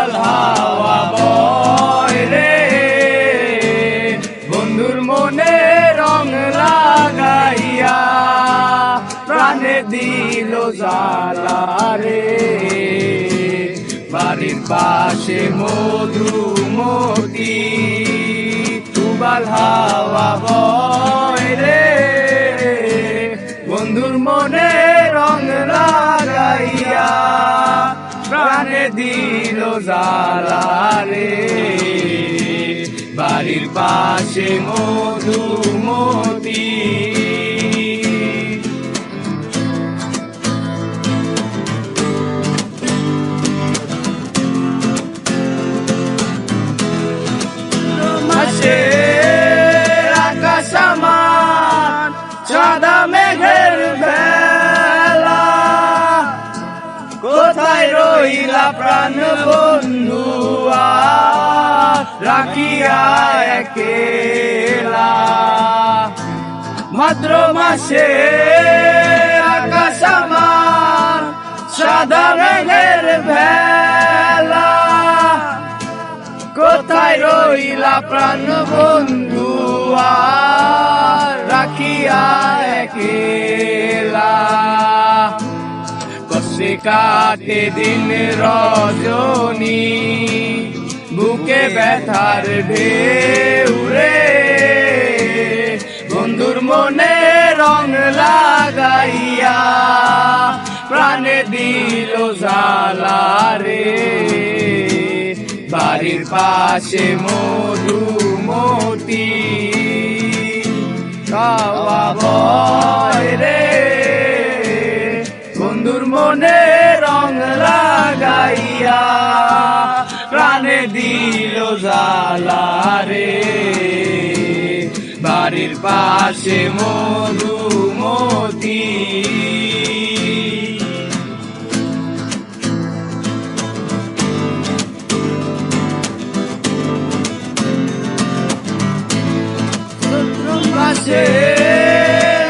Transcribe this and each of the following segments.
উবাল হাওয়া বয় রে, বন্ধুর মনে রং লাগাইয়া প্রাণে দিল জ্বালা রে। বাড়ির পাশে মধুমতি উবাল হাওয়া বয় রে, বন্ধুর মনে রং লাগাইয়া প্রাণে দিল জ্বালা রে। বাড়ির পাশে মধুমতি আকাশ আমার সাদা মেঘের বেলা, কোথায় রইলা প্রাণ বন্ধু রাখিয়া একেলা। ভাদ্র মাসে আকাশ আমার সাদা মেঘের বেলা, কোথায় রইলা প্রাণ বন্ধু রাখিয়া একেলা। কষ্টে কাটে দিন রজনী, বুকে ব্যথার ঢেউ রে, বন্ধুর মনে রং লাগাইয়া প্রাণে দিল জ্বালা রে। বাড়ির পাশে মধুমতি হাওয়া বয় রে, বন্ধুর মনে রং লাগাইয়া প্রাণে দিল জ্বালা রে। বাড়ির পাশে মধুমতি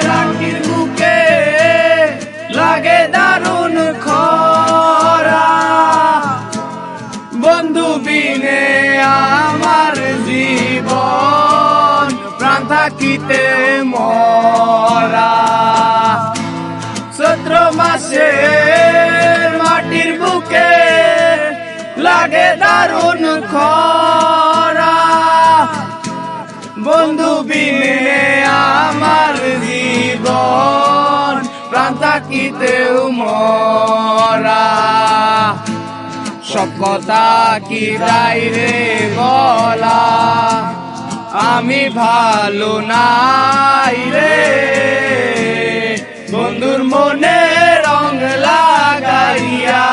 রাখির বুকে লাগে দারুণ খরা, বন্ধু বিনে আমার জীবন প্রাণ থাকিতে মরা। চৈত্র মাসে মাটির বুকে লাগে দারুণ খরা, বন্ধু বিনে আমার জীবন প্রাণ থাকিতেও মরা। সব কথা কি যাই রে বলা, আমি ভালো নাই রে, বন্ধুর মনে রং লাগাইয়া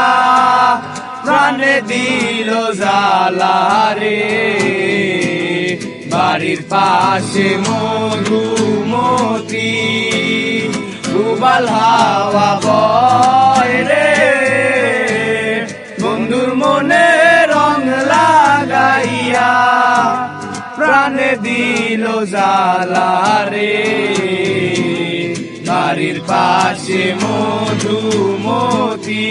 প্রাণে দিল জ্বালা রে। বাড়ির পাশে মধুমতি উবাল হাওয়া বয় রে, বন্ধুর মনে রং লাগাইয়া প্রাণে দিল জ্বালা রে। বাড়ির পাশে মধুমতি